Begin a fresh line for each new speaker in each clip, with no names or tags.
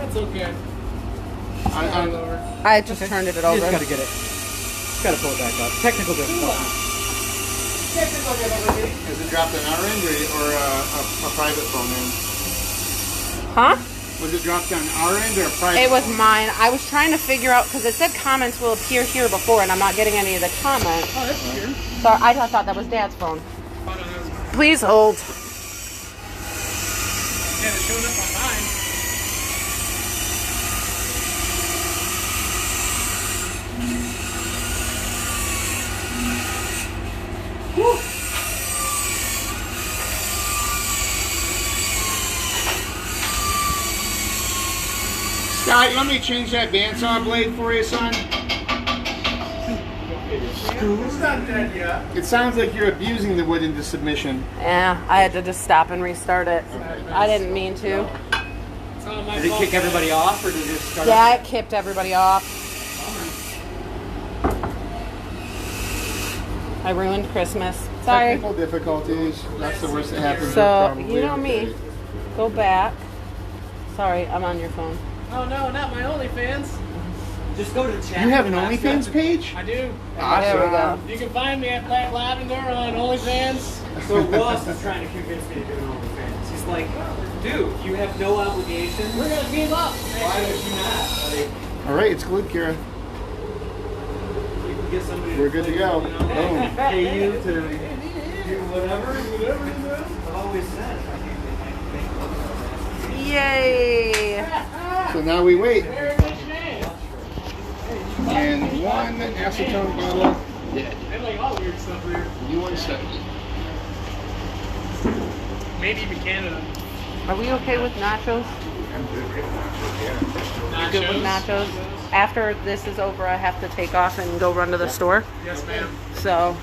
That's okay.
I just turned it over.
You just gotta get it. Just gotta pull it back up. Technical difficulty.
Technical difficulty.
Is it dropped on our end or a private phone end?
Huh?
Was it dropped on our end or a private
It was
phone?
mine. I was trying to figure out, because it said comments will appear here before, and I'm not getting any of the comments.
Oh, that's weird.
So I thought that was Dad's phone. Please hold.
Yeah, it's showing up on mine. Woo!
Scott, let me change that bandsaw blade for you, son.
It's not dead yet.
It sounds like you're abusing the wood into submission.
Yeah, I had to just stop and restart it. I didn't mean to.
It's not my
Did it
fault.
kick everybody off, or did it just start?
Yeah, it kicked everybody off. I ruined Christmas. Sorry.
Technical difficulties. That's the worst that happens.
So,
Probably
you know
okay.
me. Go back. Sorry, I'm on your phone.
Oh no, not my OnlyFans.
Just go to chat.
You have an OnlyFans page?
I do.
There we go.
You can find me at Black Lavender on OnlyFans.
So Ross is trying to convince me to do an OnlyFans. He's like, dude, you have no obligation.
We're gonna team up.
Why would you not? Like,
All right, it's glued, Kira.
you can get somebody.
We're good to go.
You know,
Boom.
pay you to do whatever. I've always said.
Yay!
So now we wait.
Very much name.
And one acetone bottle dead.
They like all weird stuff here.
You 170.
Maybe even Canada.
Are we okay with nachos?
I'm good with nachos,
You good with nachos? After this is over, I have to take off and go run to the store.
Yes, ma'am.
So,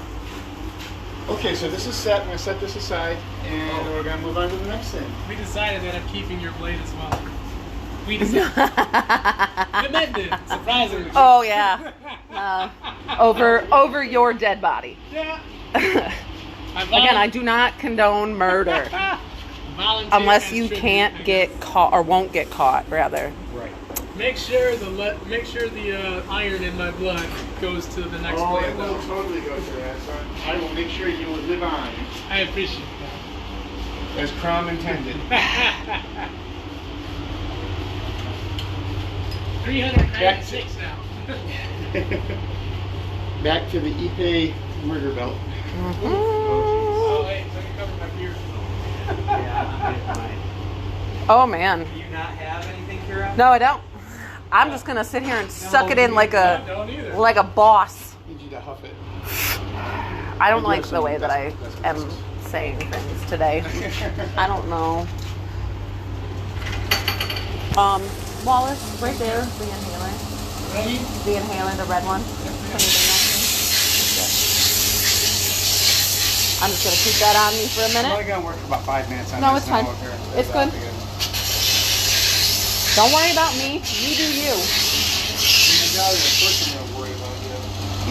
Okay, so this is set. I'm going to set this aside, and we're going to move on to the next thing.
We decided that I'm keeping your blade as well. We decided. The men did, surprisingly.
oh yeah, over your dead body.
Yeah.
Again, I do not condone murder
Volunteer
unless you
contributed,
can't
I
get
guess.
caught or won't get caught, rather.
Right.
Make sure the iron in my blood goes to the next
Oh,
blade.
it will totally go to that, son. I will make sure you will live on,
I appreciate
as Crom intended.
that. 396 now.
Back to the Ipe murder belt.
Oh wait, let me cover my beard.
Oh man,
Do you not have anything, Kira?
no, I don't. I'm just gonna sit here and suck it in like
I don't either.
a boss.
Need you to huff it.
I don't
do
like
have
the way
some
that I am saying things today. I don't know. Wallace, right there, the inhaler.
Ready?
The inhaler, the red one. Can you bring that to me? I'm just gonna keep that on me for a
I'm
minute.
only going to work for about 5 minutes on
No,
this.
it's fine.
Now, okay.
It's good. Don't worry about me. You do you.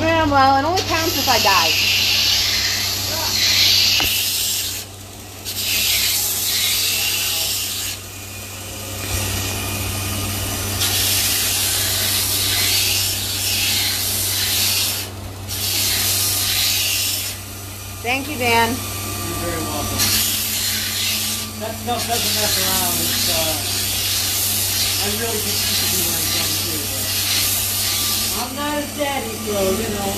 Yeah, well, it only counts if I die. Thank you, Dan.
You're very welcome. That stuff doesn't mess around. It's, I really think you should be wearing something too, but I'm not his daddy, so, you know.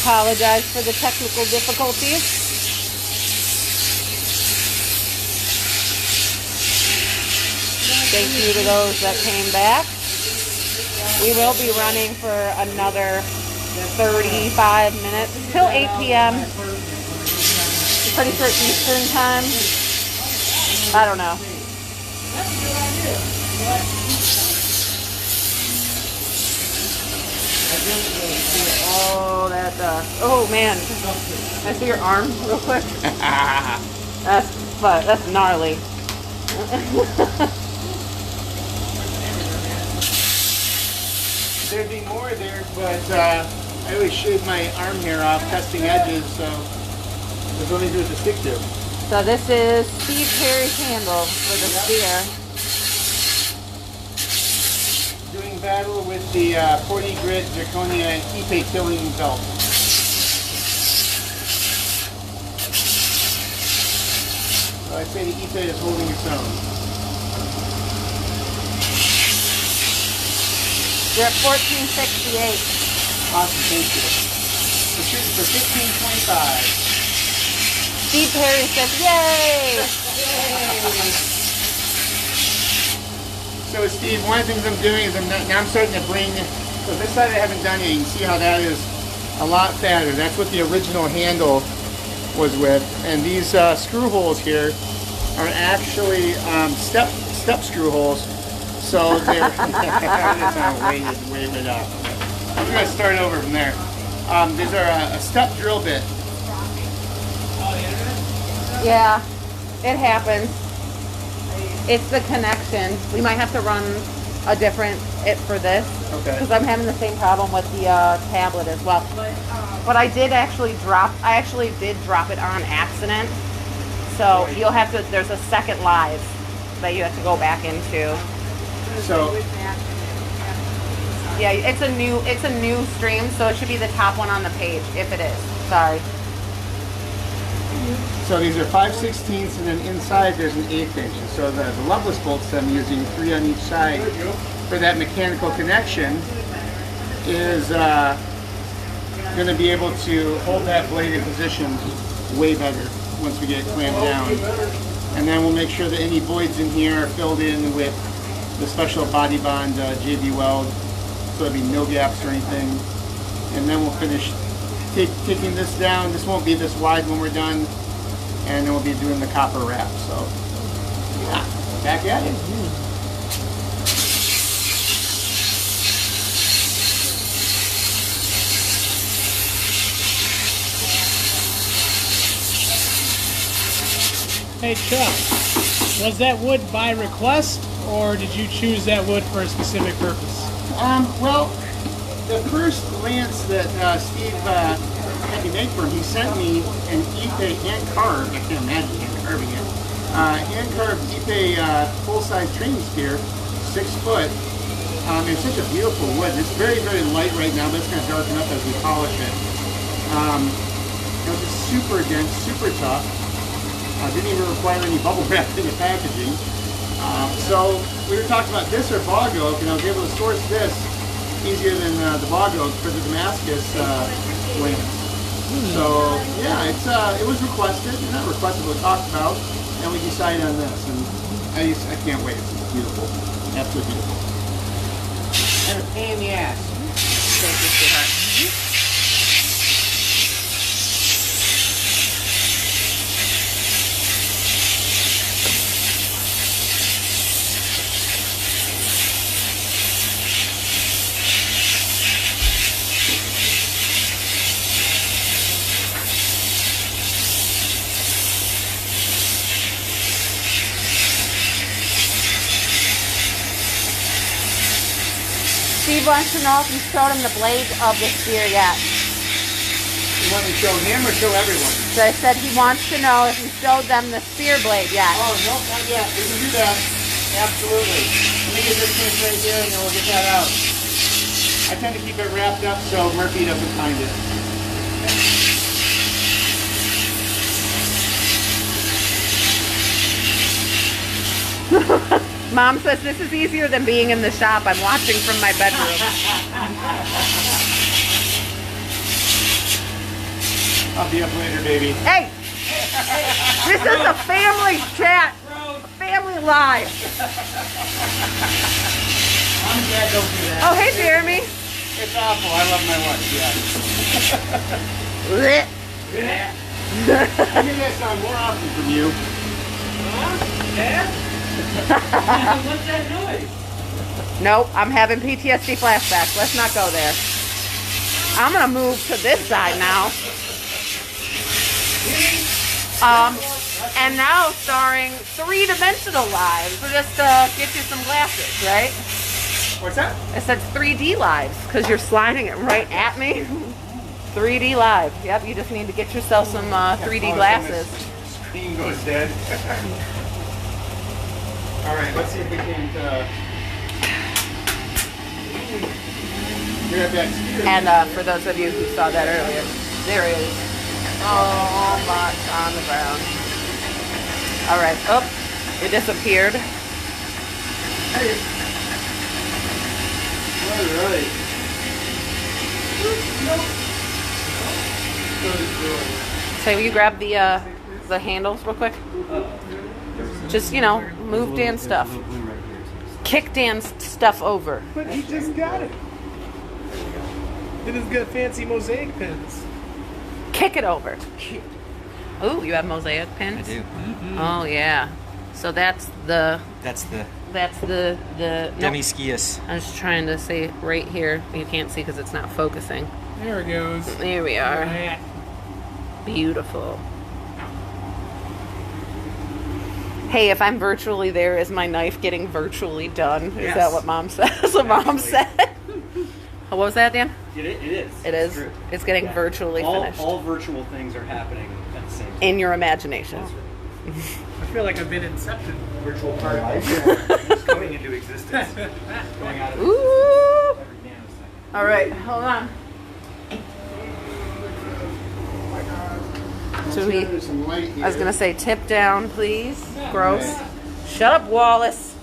Apologize for the technical difficulties. Thank you to those that came back. We will be running for another 35 minutes till 8 p.m. Pretty sure Eastern time. I don't know. Oh, that oh man. Can I see your arm real quick? That's gnarly.
there'd be more there, but I always shave my arm hair off testing edges, so there's only do with the stick tip.
So this is Steve Perry's handle for the spear.
Doing battle with the 40 grit zirconia Ipe tilling belt. So I'd say the Ipe is holding its own.
You're at 1468.
Awesome, thank you. We're shooting for 1525.
Steve Perry says, yay!
So Steve, one of the things I'm doing is now I'm starting to bring, so this side I haven't done yet. You can see how that is a lot fatter. That's what the original handle was with. And these screw holes here are actually step screw holes. So they're way off. I'm going to start over from there. These are a step drill bit.
Yeah, it happens. It's the connection. We might have to run a different it for this.
Okay.
Because I'm having the same problem with the tablet as well. But I did actually drop it on accident. So you'll have to, there's a second live that you have to go back into.
So
yeah, it's a new stream, so it should be the top one on the page, if it is. Sorry.
So these are 5/16 and then inside there's an 1/8 inch. And so the Loveless bolts I'm using, 3 on each side for that mechanical connection is going to be able to hold that blade in position way better once we get it clamped down. And then we'll make sure that any voids in here are filled in with the special Body Bond JB Weld, so there'll be no gaps or anything. And then we'll finish taking this down. This won't be this wide when we're done. And then we'll be doing the copper wrap. So, yeah, back at it.
Hey Chuck, was that wood by request, or did you choose that wood for a specific purpose?
Well, the first lance that Steve had me make for him, he sent me an Ipe hand-carved, I can't imagine hand-carving it, hand-carved Ipe full-size training spear, 6 foot. It's such a beautiful wood. It's very light right now, but it's going to darken up as we polish it. It's just super dense, super tough. Didn't even require any bubble wrap in the packaging. So we were talking about this or bog oak, and I was able to source this easier than the bog oak for the Damascus lance. So yeah, it was requested, not requested, but talked about, and we decided on this, and I can't wait. It's beautiful, absolutely beautiful, and a pain in the ass.
Thank you, sweetheart. Steve wants to know if you showed him the blade of the spear yet.
You want me to show him or show everyone?
So I said he wants to know if you showed them the spear blade yet.
Oh, no, not yet. We can do that. Absolutely. Let me get this piece right here and then we'll get that out. I tend to keep it wrapped up so Murphy doesn't find it.
Mom says this is easier than being in the shop. I'm watching from my bedroom.
I'll be up later, baby.
Hey! This is a family chat. A family live.
I'm glad don't do that.
Oh, hey, Jeremy.
It's awful. I love my wife, yeah. I hear that sound more often from you.
Dad? What's that noise?
Nope, I'm having PTSD flashbacks. Let's not go there. I'm going to move to this side now. And now starring 3-dimensional lives. So just get you some glasses, right?
What's that?
I said 3D lives because you're sliding it right at me. 3D live. Yep, you just need to get yourself some 3D glasses.
Screen goes dead. All right, let's see if we can grab that speeder.
And for those of you who saw that earlier, there is so much on the ground. All right. Oh, it disappeared.
Hey. All right.
So will you grab the handles real quick? Just, you know, move Dan's stuff. Kick Dan's stuff over.
But he just got it. It has got fancy mosaic pins.
Kick it over. Oh, you have mosaic pins?
I do.
Mm-hmm.
Oh, yeah. So that's the
Demi-skius.
I was trying to say right here. You can't see because it's not focusing.
There it goes.
There we are.
Right.
Beautiful. Hey, if I'm virtually there, is my knife getting virtually done? Is
Yes.
that what Mom said? That's what Mom said. What was that, Dan?
It is.
It is.
True.
It's getting virtually finished.
All virtual things are happening at the same time.
In your imagination.
I feel like I've been incepted.
Virtual particles just coming into existence. Going out of
Ooh.
every nanosecond.
All right, hold on. So he,
There's some light here.
I was gonna say, tip down, please. Gross. Shut up, Wallace.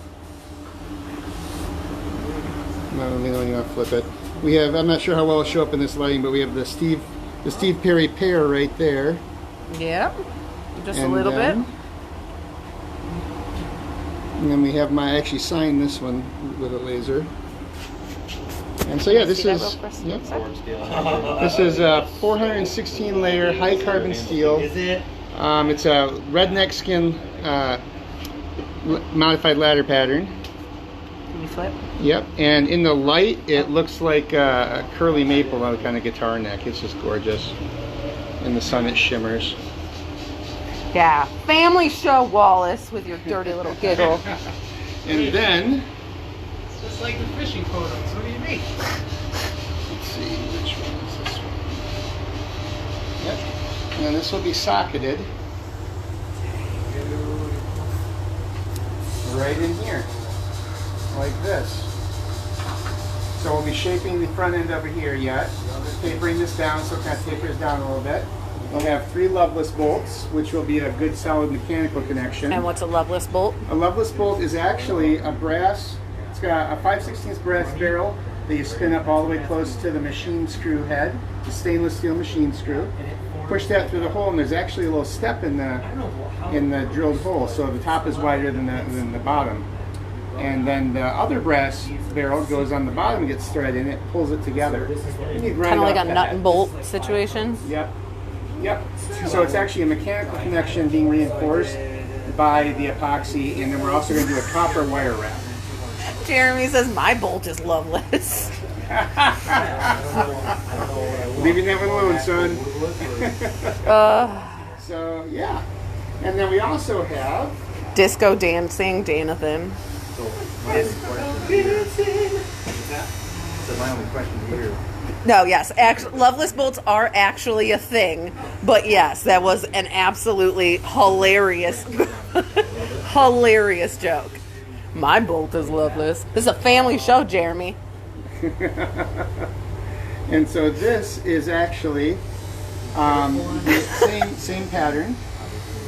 No, let me not flip it. We have, I'm not sure how well it'll show up in this lighting, but we have the Steve Perry pear right there.
Yeah. Just
And
a little
then-
bit.
And then we have I actually signed this one with a laser. And so yeah, this
See that
is,
real quick?
yep,
Form steel.
this is a 416 layer high carbon steel.
Is it?
It's a redneck skin modified ladder pattern.
Can you flip?
Yep, and in the light, it looks like a curly maple on a kind of guitar neck. It's just gorgeous. In the sun, it shimmers.
Yeah. Family show, Wallace, with your dirty little giggle.
And then,
It's just like the fishing photos. What do you mean?
let's see, which one is this one? Yep, and then this will be socketed right in here, like this. So we'll be shaping the front end over here yet. Tapering this down so it kind of tapers down a little bit. We'll have 3 loveless bolts, which will be a good solid mechanical connection.
And what's a loveless bolt?
A loveless bolt is actually a brass, it's got a 5/16 brass barrel that you spin up all the way close to the machine screw head, the stainless steel machine screw. Push that through the hole, and there's actually a little step in the drilled hole, so the top is wider than the bottom. And then the other brass barrel goes on the bottom, gets thread in it, pulls it together.
Kind of like a nut and bolt situation.
Yep. Yep. So it's actually a mechanical connection being reinforced by the epoxy, and then we're also going to do a copper wire wrap.
Jeremy says my bolt is loveless.
Leaving that one alone, son. So yeah, and then we also have
Disco dancing, Danathan.
So my only question here.
No, yes, loveless bolts are actually a thing, but yes, that was an absolutely hilarious, hilarious joke. My bolt is loveless. This is a family show, Jeremy.
And so this is actually the same pattern,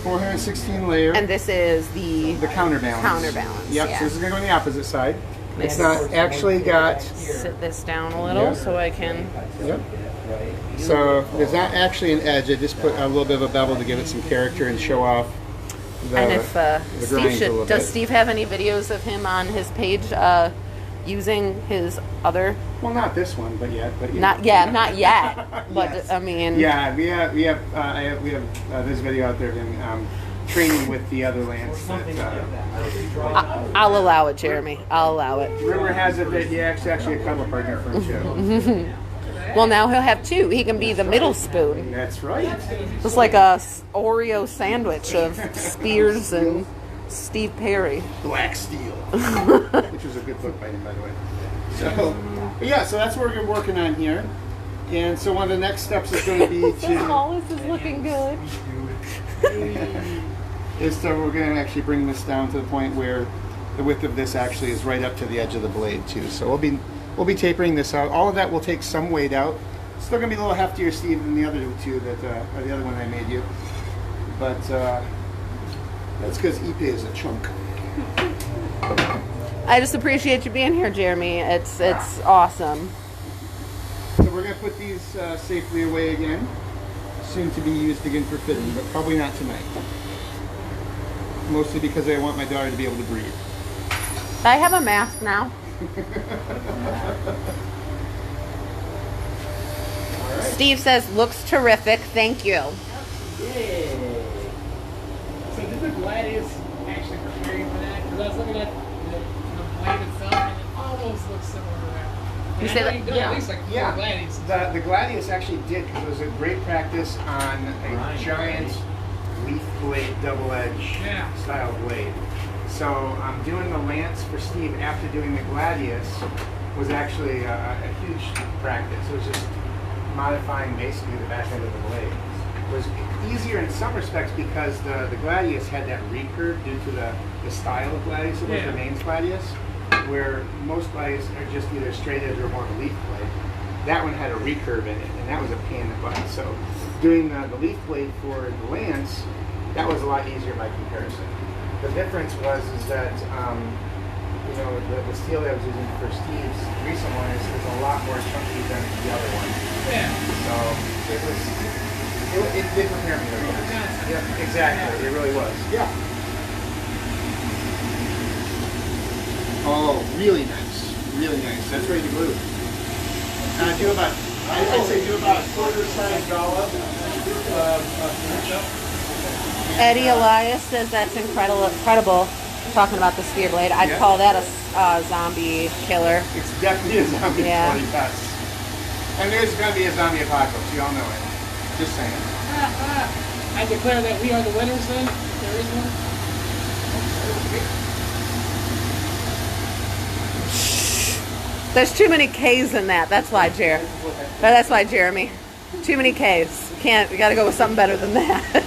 416 layer.
And this is the
counterbalance.
Counterbalance,
Yep.
yeah.
So this is going to go on the opposite side. It's
Nice.
not actually got.
sit this down a little
Yeah.
so I can.
Yep. So there's not actually an edge. I just put a little bit of a bevel to give it some character and show off the,
And if
the
Steve
grinds a little
does
bit.
Steve have any videos of him on his page using his other?
Well, not this one, but yet. But yeah.
Not yet. But
Yes.
I mean,
Yeah, we have this video out there of him training with the other lance.
I'll allow it, Jeremy. I'll allow it.
Rumor has it that he actually a cuddle partner for him too.
Well, now he'll have 2. He can be the middle spoon.
That's right.
It's like a Oreo sandwich of Spears and Steve Perry.
Black steel. which was a good book by him, by the way. So, but yeah, so that's what we're working on here. And so one of the next steps is going to be to...
Hollis is looking good.
we're going to actually bring this down to the point where the width of this actually is right up to the edge of the blade too. So we'll be tapering this out. All of that will take some weight out. Still going to be a little heftier, Steve, than the other two that, or the other one I made you. But that's because Ipe is a chunk.
I just appreciate you being here, Jeremy. It's awesome.
So we're going to put these safely away again. Soon to be used again for fitting, but probably not tonight. Mostly because I want my daughter to be able to breathe.
I have a mask now. Steve says, looks terrific. Thank you.
Yay. So did the Gladius actually prepare you for that? Because I was looking at the blade itself and it almost looks similar to that.
You
And
say
I know
that-
you've done
yeah.
at least like 4
Yeah.
Gladius.
The Gladius actually did, because it was a great practice on a giant leaf blade, double-edge
Yeah.
style blade. So doing the lance for Steve after doing the Gladius was actually a huge practice. It was just modifying basically the back end of the blade. It was easier in some respects because the Gladius had that recurve due to the style of Gladius. It was
Yeah.
the main Gladius, where most Gladius are just either straight edge or more of a leaf blade. That one had a recurve in it, and that was a pain in the butt. So doing the leaf blade for the lance, that was a lot easier by comparison. The difference was that you know, the steel that I was using for Steve's recent one is a lot more chunky than the other one.
Yeah.
So it did prepare me. Yeah, exactly. It really was. Yeah. Oh, really nice. Really nice. That's ready to glue. Do about, I'd say do about a quarter size dollop of
Eddie Elias says that's incredible. Talking about the spear blade, I'd call that a zombie killer.
It's definitely a zombie
Yeah.
yes. And there's going to be a zombie apocalypse. You all know it. Just saying.
I declare that we are the winners then. There is one.
There's too many K's in that. That's why, That's why, Jeremy. Too many K's. You got to go with something better than that.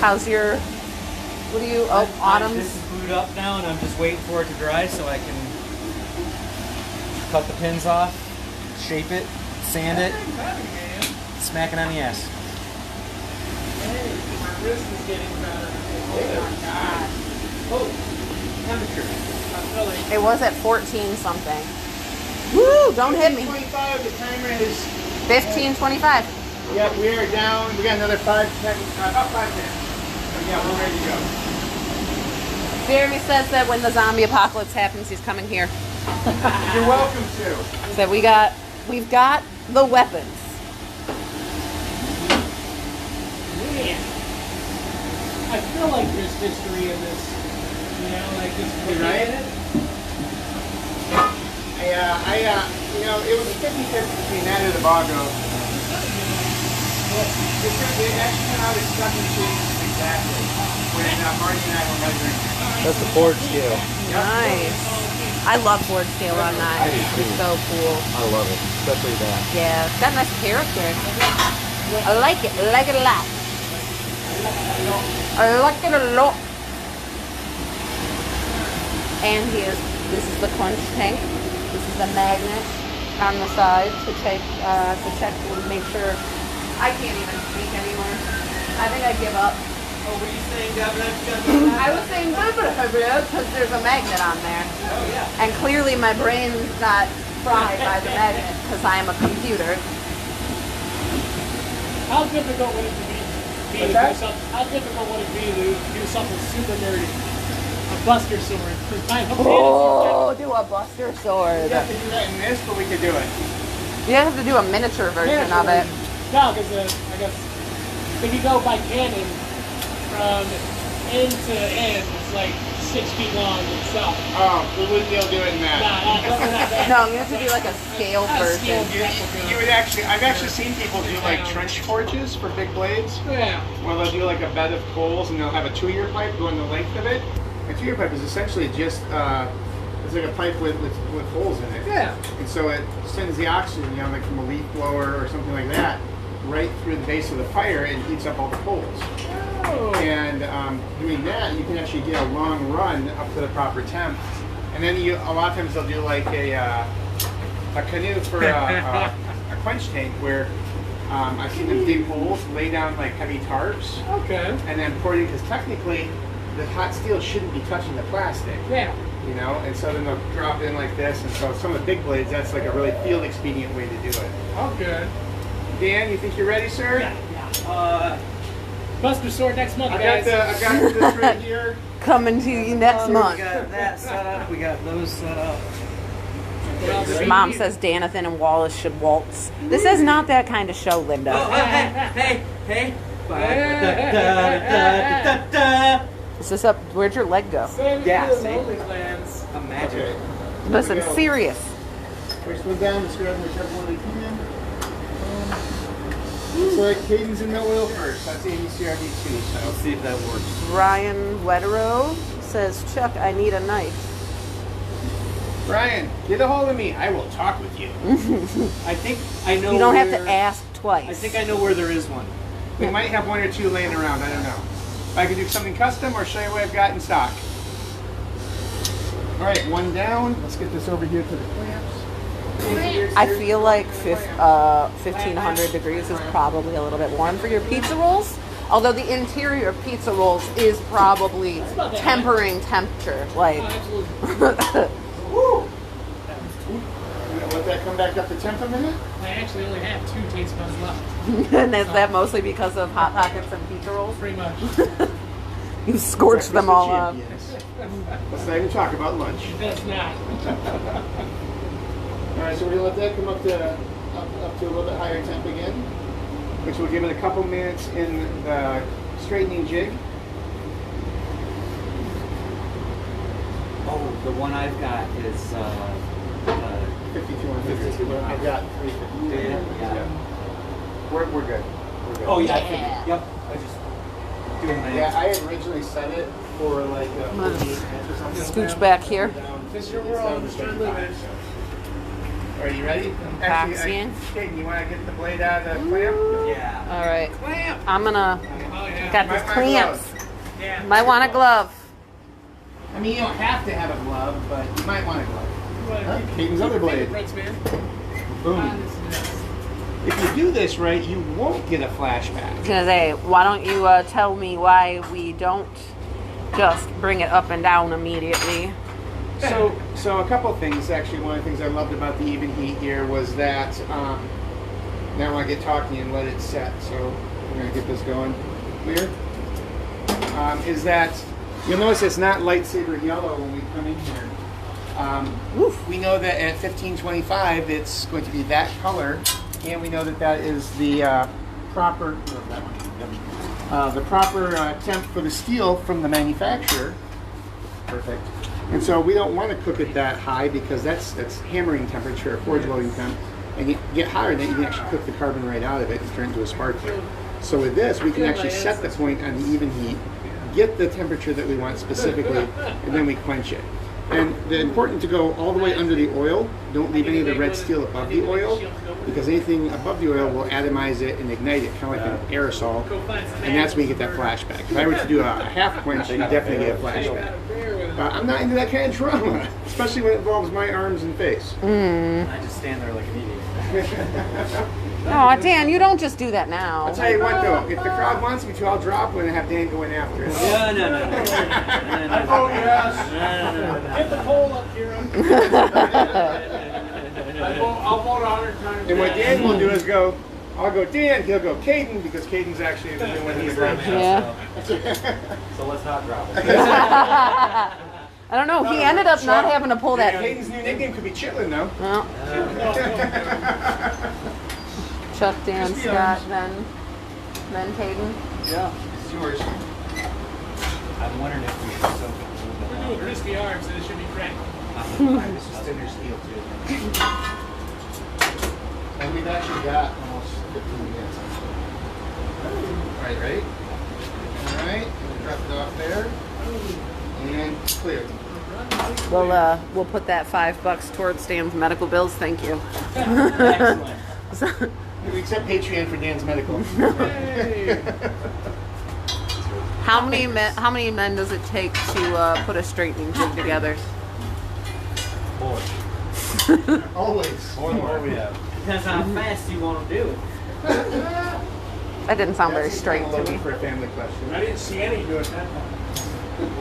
How's your? What do you? Oh,
This
Autumn's.
is glued up now, and I'm just waiting for it to dry so I can cut the pins off, shape it, sand it, smack it on the ass.
Hey, my wrist is getting better. Oh my god. Oh, temperature. I'm feeling.
It was at 14 something. Woo! Don't hit me.
25, the timer is...
15:25.
Yeah, we are down. We got another 5 minutes. About 5 minutes. So yeah, we're ready to go.
Jeremy says that when the zombie apocalypse happens, he's coming here.
You're welcome to.
So we've got the weapons.
Man. I feel like there's history in this. You know, like this.
You're right. You know, it was a 50-50 between that and the Bago. It actually came out as 17 exactly when Marty and I were measuring.
That's the Ford scale.
Nice. I love Ford scale on that.
I do too.
It's so cool.
I love it, especially that.
Yeah, it's got nice character. I like it. I like it a lot. I like it a lot. And this is the punch tank. This is the magnet on the side to check to make sure. I can't even speak anymore. I think I give up.
Oh, were you saying
I was saying because there's a magnet on there.
Oh, yeah.
And clearly my brain's not fried by the magnet because I am a computer.
How difficult would it be to do something? How difficult would it be to do something super nerdy? A buster sword.
Oh, do a buster sword.
We have to do that in this, but we could do it.
You have to do a miniature version of it.
No, because I guess if you go by canon from end to end, it's like 6 feet long itself.
Oh, we wouldn't be able to do it in that.
No, you have to do like a scale version.
You would actually, I've actually seen people do like trench forges for big blades.
Yeah.
Well, they'll do like a bed of coals and they'll have a 2-year pipe going the length of it. A 2-year pipe is essentially just, it's like a pipe with holes in it.
Yeah.
And so it sends the oxygen, like from a leaf blower or something like that, right through the base of the fire and heats up all the coals.
Oh.
And doing that, you can actually get a long run up to the proper temp. And then a lot of times they'll do like a canoe for a quench tank where I've seen them dig holes, lay down like heavy tarps,
Okay.
and then pour it in, because technically the hot steel shouldn't be touching the plastic.
Yeah.
And so then they'll drop in like this, and so some of the big blades, that's like a really field expedient way to do it.
Oh, good.
Dan, you think you're ready, sir?
Yeah.
Buster Sword next month,
I
guys.
got this right here.
Coming to you next month.
We got that set up. We got those set up.
Mom says Danathan and Wallace should waltz. This is not that kind of show, Linda.
Oh, hey.
Is this up? Where'd your leg go?
Same
Yeah,
as the
same.
Lonely Lands.
Imagine.
Listen,
go.
serious.
First one down, let's grab whichever one we can. Looks like Caden's in the oil first. That's ABCRD2. So
Let's see if that works.
Ryan Wetero says, Chuck, I need a knife.
Brian, get a hold of me. I will talk with you.
I think I know.
You don't have
where-
to ask twice.
I think I know where there is one.
We might have 1 or 2 laying around. I don't know. I can do something custom or show you what I've got in stock. All right, one down. Let's get this over here to the clamps.
I feel like 1500 degrees is probably a little bit warm for your pizza rolls. Although the interior of pizza rolls is probably tempering temperature. Like,
Oh, absolutely.
Let that come back up to temp a minute.
I actually only have 2 taste buds left.
and is that mostly because of Hot Pockets and pizza rolls?
Pretty much.
You scorched them all up.
Yes. Let's not even talk about lunch.
That's not.
All right, so we're gonna let that come up to a little bit higher temp again, which will give it a couple minutes in the straightening jig.
Oh, the one I've got is
5250. I've got 350.
Yeah.
We're good. We're good.
Oh yeah. I
Yeah.
figured. Yep. I just doing my.
Yeah, I had originally set it for like 48 inches or something.
Scooch back here.
This is your world. I'm just trying to live it.
Are you ready?
Unboxing.
Kaden, you want to get the blade out of the clamp?
Yeah.
All right.
Clamp!
I'm gonna,
Oh, yeah.
got
Might
these
want
clamps.
Yeah.
Might want a glove.
I mean, you don't have to have a glove, but you might want a glove.
Well,
Huh?
keep-
Caden's other
keep
blade.
fingerprints, man.
Boom. If you do this right, you won't get a
I was
flashback.
gonna say, why don't you tell me why we don't just bring it up and down immediately?
So a couple things. Actually, one of the things I loved about the even heat here was that now I want to get talking and let it set. So we're gonna get this going. Clear. Is that you'll notice it's not lightsaber yellow when we come in here. We know that at 1525 it's going to be that color, and we know that that is the proper temp for the steel from the manufacturer. Perfect. And so we don't want to cook it that high because that's hammering temperature, forge welding temp. And you get higher, then you can actually cook the carbon right out of it and turn it into a spark plug. So with this, we can actually set the point on the even heat, get the temperature that we want specifically, and then we quench it. And the important to go all the way under the oil. Don't leave any of the red steel above the oil, because anything above the oil will atomize it and ignite it, kind of like an aerosol. And that's when you get that flashback. If I were to do a half quench, you definitely get a flashback. I'm not into that kind of trauma, especially when it involves my arms and face.
I just stand there like an idiot.
Oh, Dan, you don't just do that now.
I'll tell you what though, if the crowd wants me to, I'll drop one and have Dan go in after it.
No.
Oh, yes. Get the pole up here. I'll vote 100 times.
And what Dan will do is go, I'll go Dan, he'll go Caden, because Caden's actually the new one he's right now.
Yeah.
So let's not drop it.
I don't know. He ended up not having to pull that.
Caden's new nickname could be Chitlin though.
Well, Chuck, Dan, Scott, then Caden.
Yeah, it's yours.
I'm wondering if we should soak it a little
We're
bit
doing
longer.
crispy arms, so it should be cracked.
This is thinner steel too. And we've actually got almost 15 minutes. Alright, ready? Alright, drop it off there. And clear.
We'll put that $5 towards Dan's medical bills. Thank you.
Excellent.
We accept Patreon for Dan's medical.
Hey.
How many men does it take to put a straightening jig together?
Boy.
Always.
More than what we have. Depends on how fast you want to do it.
That didn't sound very
That's
straight to me.
For a family question.
I didn't see any do it that time.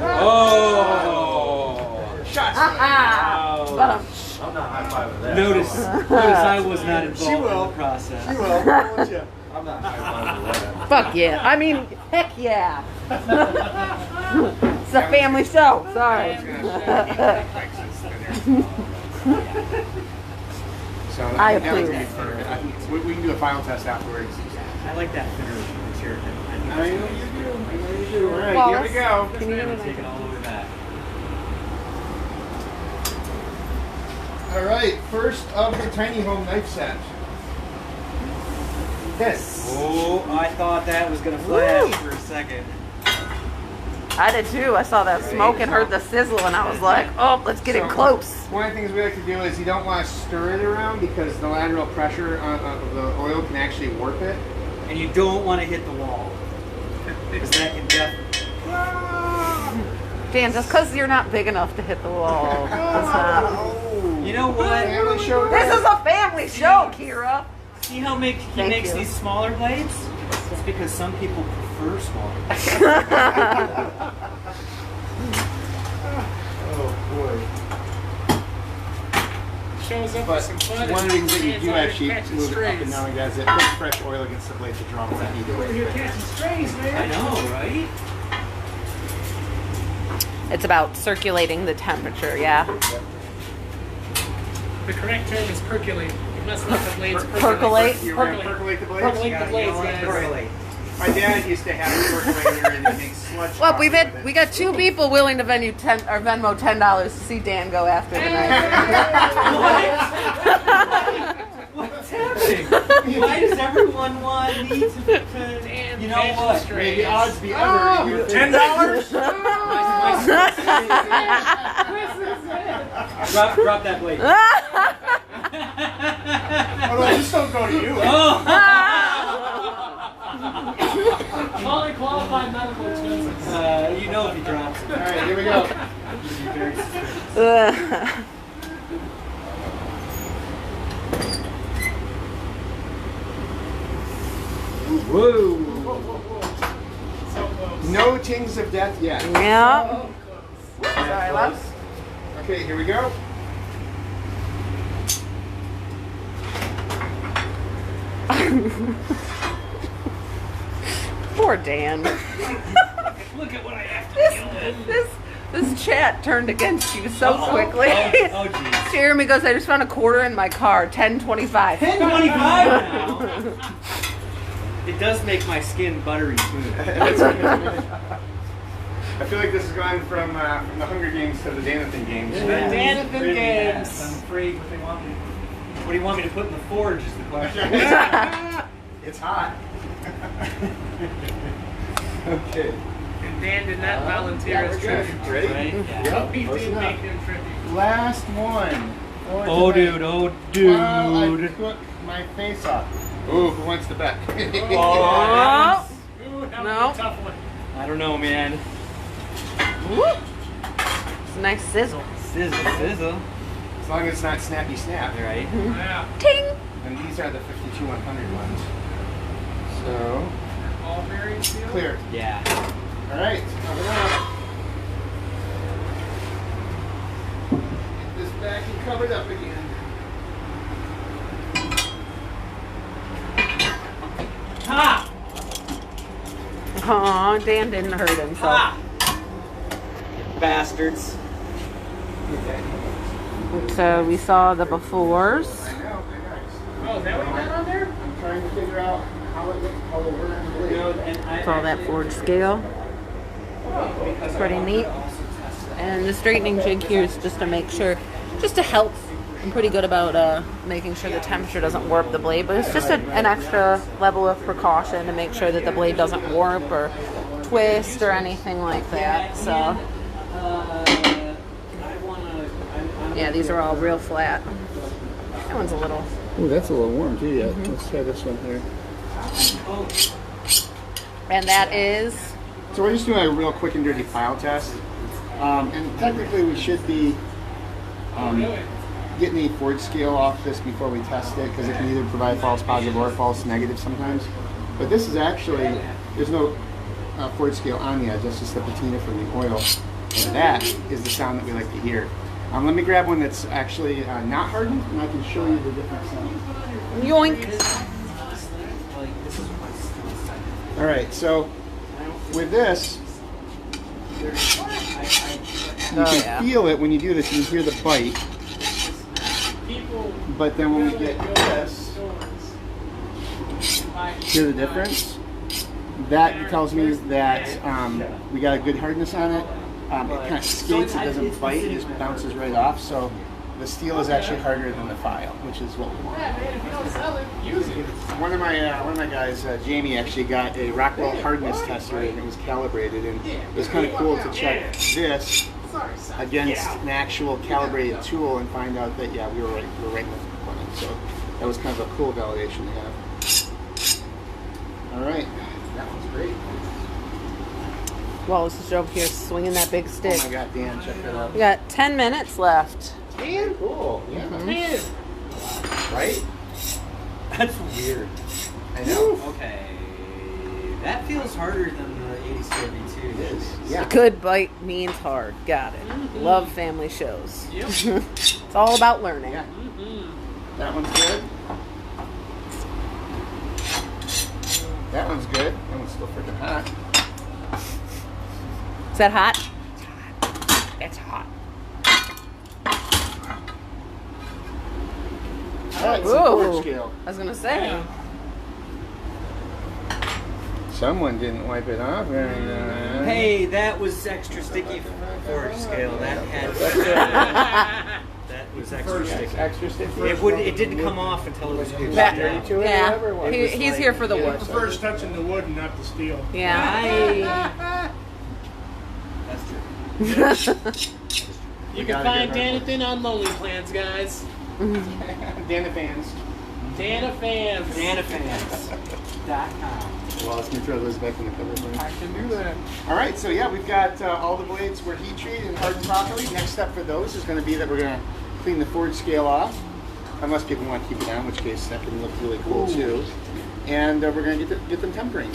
Oh!
Shots.
Wow.
I'm not high-fiving that.
Notice I was not involved
She will.
in the process.
You will. Won't you?
I'm not high-fiving that.
Fuck yeah. I mean, heck yeah. It's a family show. Sorry.
So
I
that was
approve.
gonna be perfect. I think we can do a final test afterwards.
I like that thinner material.
I know you do. I know you do. All right,
Wallace,
here we go.
Can you do it?
Take it all the way back.
All right, first of the tiny home knife set. This.
Oh, I thought that was gonna flash for a second.
I did too. I saw that smoke and heard the sizzle, and I was like, oh, let's get it close.
One of the things we like to do is you don't want to stir it around because the lateral pressure of the oil can actually warp it.
And you don't want to hit the wall. Because that can definitely...
Dan, just because you're not big enough to hit the wall.
You know what?
Family show.
This is a family show, Kira.
See how he
Thank
makes
you.
these smaller blades? It's because some people prefer smaller blades.
Oh boy.
Shows up
But
with some fun.
one of the things that you do actually
catching
move it up and
strays.
down like that is it puts fresh oil against the blade to draw more heat
Over
away.
here catching strays, man.
I know, right?
It's about circulating the temperature, yeah.
The correct term is percolate. You must let the blades
Percolate?
You're going to percolate the blades?
Percolate the blades, guys.
My dad used to have a percolator and it makes sludge.
Well,
coffee with it.
we got 2 people willing to Venmo $10 to see Dan go after tonight.
What's happening? Why does everyone want me to you know what?
May the odds be ever in your
$10?
Drop that blade.
Oh, no, just don't go to you.
Only qualified medical expenses.
You know if he drops it.
All right, here we go.
You'd be very suspicious.
Whoa.
So close.
No tings of death yet.
Yeah. Sorry, love.
Okay, here we go.
Poor Dan.
Look at what I have to deal with.
This chat turned against you so quickly.
Oh, geez.
Jeremy goes, I just found a quarter in my car, 10.25.
10.25 now. It does make my skin buttery smooth.
I feel like this has gone from the Hunger Games to the Danathan Games.
The Danathan
Really
Games.
fast. I'm afraid what they want me. What do you want me to put in the forge is the question.
It's hot. Okay.
And Dan did not volunteer as tribute.
Ready?
Right? Yeah.
Yep.
He
Listen
did
up.
make him tribute.
Last one.
Oh, dude. Oh, dude.
Well, I took my face off. Ooh, who wants to bet?
Oh.
Ooh, that
No.
was a tough one.
I don't know, man.
It's a nice sizzle.
Sizzle, sizzle.
As long as it's not snappy snap.
Right?
Yeah.
Ting!
And these are the 52-100 ones. So,
All bearing seal.
clear.
Yeah.
All right, coming up. Get this back and covered up again.
Ha!
Aw, Dan didn't hurt himself.
Ha! Bastards.
So we saw the befores.
I know, they're nice.
Oh, is that what you got on there?
I'm trying to figure out how it looks all over the blade.
You know, and I
Saw that forge scale.
Oh,
It's pretty neat. And the straightening jig here is just to make sure, just to help. I'm pretty good about making sure the temperature doesn't warp the blade, but it's just an extra level of precaution to make sure that the blade doesn't warp or twist or anything like that. So yeah, these are all real flat. That one's a little.
Ooh, that's a little warm too. Yeah, let's try this one here.
And that is.
So we're just doing a real quick and dirty file test, and technically we should be getting a Ford scale off this before we test it, because it can either provide false positive or false negative sometimes. But this is actually, there's no Ford scale on the edge, that's just the patina from the oil. And that is the sound that we like to hear. Let me grab one that's actually not hardened, and I can show you the different sound.
Yoink!
Alright, so with this, you can feel it when you do this, you can hear the bite. But then when we get this, hear the difference? That tells me that we got a good hardness on it. It kind of skates, it doesn't bite, it just bounces right off. So the steel is actually harder than the file, which is what we want. One of my guys, Jamie, actually got a Rockwell hardness tester, and it was calibrated, and it was kind of cool to check this against an actual calibrated tool and find out that we were right with the component. So that was kind of a cool validation to have. All right, that one's great.
Wallace is over here swinging that big stick.
Oh my God, Dan, check that out.
We got 10 minutes left.
Dan, cool. Yeah,
Man,
Right? That's weird.
I know.
Okay. That feels harder than the 80-72.
It is. Yeah.
Good bite means hard. Got it. Love family shows.
Yep.
It's all about learning.
Yeah. That one's good. That one's good. That one's still freaking hot.
Is that hot? It's hot.
That's a
Whoa.
Ford scale.
I was gonna say.
Someone didn't wipe it off very nice.
Hey, that was extra sticky for scale. That had that was extra sticky.
Extra sticky.
It didn't come off until it was cooked
That-
down.
to it or whatever,
Yeah,
what?
he's here for the wood.
first touching the wood and not the steel.
Yeah.
That's true.
You
gotta
can find
get
Danathan on Lonely Plants, guys.
Dana fans.
Danafans.
Danafans.com.
Well, let's throw those back in the cupboard.
I can do that.
All right, so yeah, we've got all the blades were heat treated and hardened properly. Next step for those is going to be that we're going to clean the Ford scale off, unless people want to keep it on, in which case that can look really cool too. And we're going to get them tempering.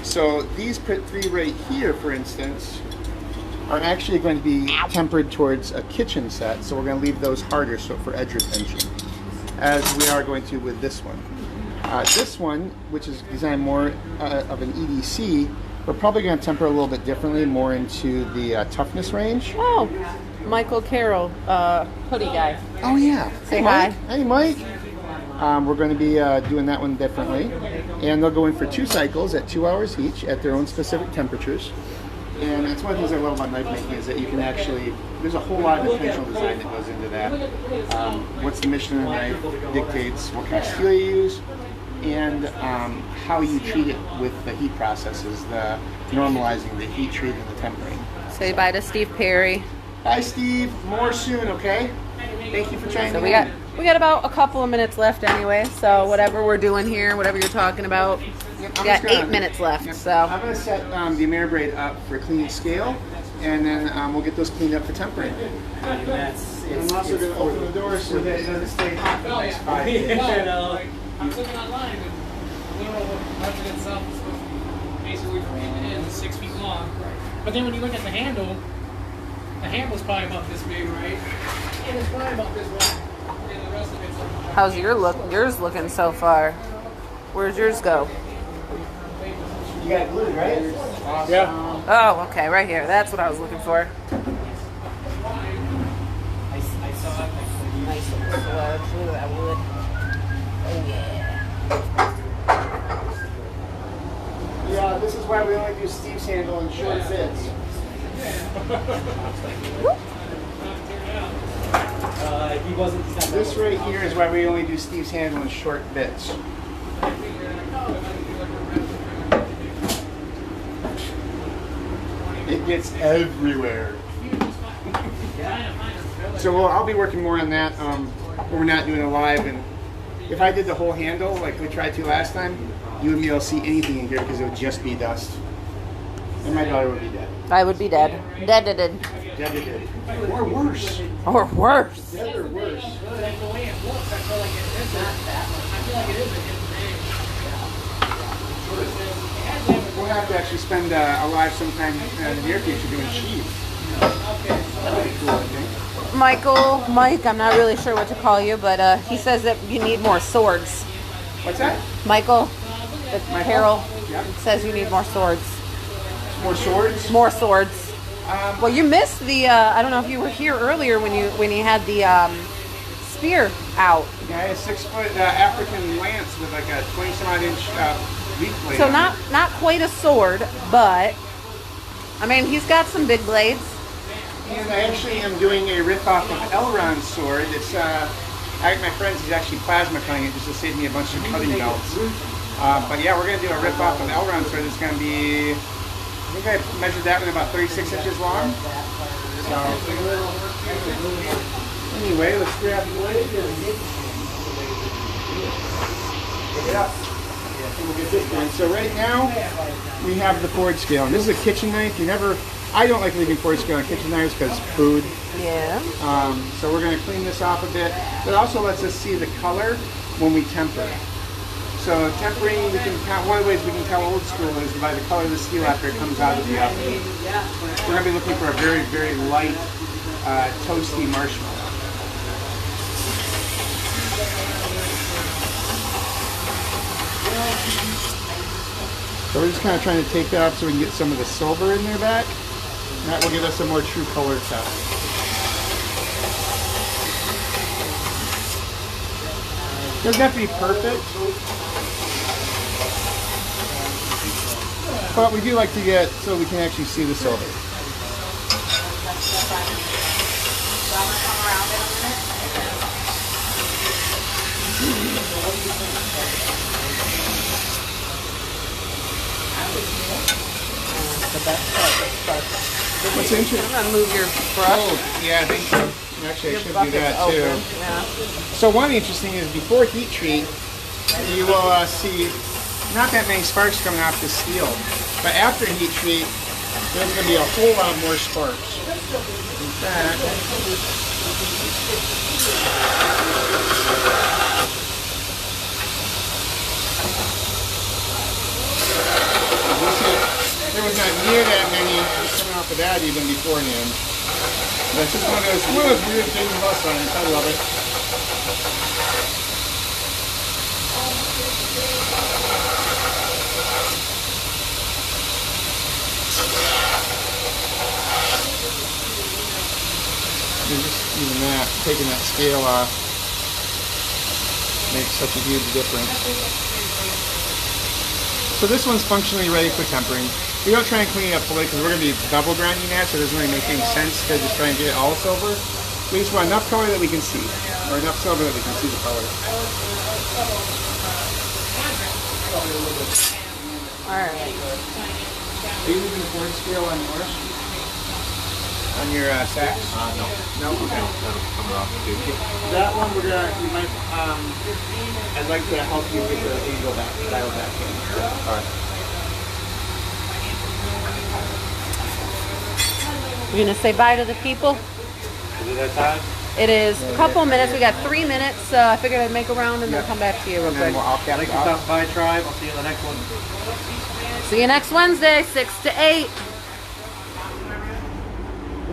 So these three right here, for instance, are actually going to be tempered towards a kitchen set, so we're going to leave those harder for edge retention, as we are going to with this one. This one, which is designed more of an EDC, we're probably going to temper a little bit differently, more into the toughness range.
Oh, Michael Carroll, hoodie guy.
Oh yeah.
Say
Mike.
hi.
Hey Mike. We're going to be doing that one differently, and they'll go in for 2 cycles at 2 hours each at their own specific temperatures. And that's one of the things I love about knife making, is that you can actually, there's a whole lot of intentional design that goes into that. What's the mission of the knife dictates what kind of steel you use, and how you treat it with the heat processes, the normalizing, the heat treat, and the tempering.
Say bye to Steve Perry.
Hi Steve, more soon, okay? Thank you for trying
So
to
we got about a couple of minutes left anyway. So whatever we're doing here, whatever you're talking about, we got 8 minutes left. So
I'm going to set the Ameribraid up for clean scale, and then we'll get those cleaned up for tempering.
And
I'm also going to open the door so that it doesn't stay hot for the next 5 minutes.
I'm looking online, and the literal budget itself is supposed to be basically from end to end 6 feet long. But then when you look at the handle's probably about this big, right? And it's probably about this wide. And the rest of it's like,
how's yours looking so far? Where's yours go?
You got glue, right? Awesome.
Yeah.
Oh, okay, right here. That's what I was looking for.
I saw it.
Nice little sludge. Look at that wood. Oh yeah.
Yeah, this is why we only do Steve's handle and short bits.
He wasn't. He's not
This right here is why we only do Steve's handle in short bits. It gets everywhere. So I'll be working more on that when we're not doing a live. And if I did the whole handle like we tried to last time, you wouldn't be able to see anything in here because it would just be dust. And my daughter would be dead.
I would be dead. Dead.
Dead. Or worse.
Or worse.
Dead or worse.
That's the way it looks. I feel like it is a hidden name.
We'll have to actually spend a live sometime in the near future doing cheese. That'd be cool, I think.
Mike, I'm not really sure what to call you, but he says that you need more swords.
What's that?
Michael, Carol
Yep.
says you need more swords.
More swords?
More swords. Well, you missed the. I don't know if you were here earlier when you had the spear out.
Yeah, a 6-foot African lance with like a 20-some-odd inch leaf blade.
So
on
not quite a sword, but I mean he's got some big blades.
it. And I actually am doing a rip-off of Elrond's sword. It's my friends, he's actually plasma cutting it just to save me a bunch of cutting belts. But yeah, we're gonna do a rip-off of Elrond's sword. It's gonna be. I think I measured that one about 36 inches long. So, anyway, let's grab the blade and pick it up. And we'll get this done. So right now, we have the forge scale. And this is a kitchen knife. I don't like leaving forge scale on kitchen knives because it's food.
Yeah.
So we're going to clean this off a bit. It also lets us see the color when we temper. So tempering, we can count, one of the ways we can tell old school is by the color of the steel after it comes out of the oven. We're going to be looking for a very, very light, toasty marshmallow. So we're just kind of trying to take that up so we can get some of the silver in there back. And that will give us a more true color test. Doesn't have to be perfect, but we do like to get so we can actually see the silver. What's interesting?
I'm gonna move your brush.
Oh, yeah, thank you. Actually, I should do that too.
Yeah.
So one interesting is before heat treat, you will see not that many sparks coming off the steel. But after heat treat, there's going to be a whole lot more sparks. In fact, there was not near that many coming off of that even beforehand. That's just one of those weird things about science. I love it. You're just even that, taking that scale off makes such a huge difference. So this one's functionally ready for tempering. We don't try and clean it up fully because we're going to be double grinding that, so it doesn't really make any sense to just try and get it all silver. We just want enough color that we can see, or enough silver that we can see the color.
Alright.
Are you leaving the forge scale on yours? On your sacks?
No.
No? Okay.
I'm off too.
That one we're gonna, we might, I'd like to help you get the angle back, dial back in.
Alright.
You're gonna say bye to the people?
Is it that time?
It is a couple minutes. We got 3 minutes. I figured I'd make a round and then come back to you real
And then
quick.
I'll cap
Thanks
it
for
off.
stopping by, Tribe. I'll see you in the next one.
See you next Wednesday, 6 to 8.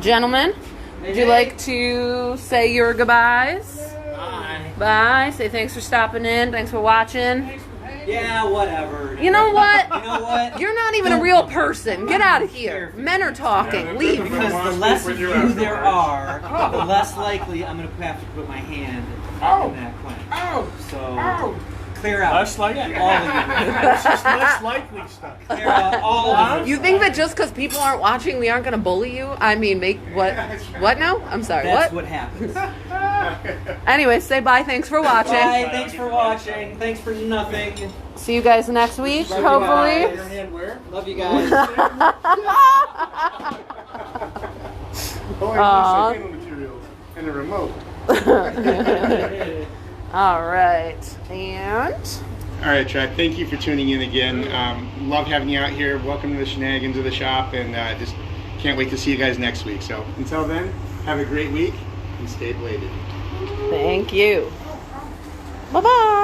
Gentlemen, would you like to say your goodbyes?
Bye.
Bye. Say thanks for stopping in. Thanks for watching.
Yeah, whatever.
You know what?
You know what?
You're not even a real person. Get out of here. Men are talking. Leave.
Because the less of you there are, the less likely I'm going to have to put my hand in that coin.
Oh!
So,
Oh!
Clear out.
Less likely.
All of it.
It's just less likely stuff.
Clear out all of it.
You think that just because people aren't watching, we aren't going to bully you? I mean, make what? What now? I'm sorry.
That's
What?
what happens.
Anyway, say bye. Thanks for watching.
Bye. Thanks for watching. Thanks for nothing.
See you guys next week,
Love you
hopefully.
guys. Love you guys.
Oh, and materials and a remote.
All right. And
All right, Track. Thank you for tuning in again. Love having you out here. Welcome to the Shenanigans of the shop, and just can't wait to see you guys next week. So until then, have a great week and stay bladed.
thank you. Bye-bye.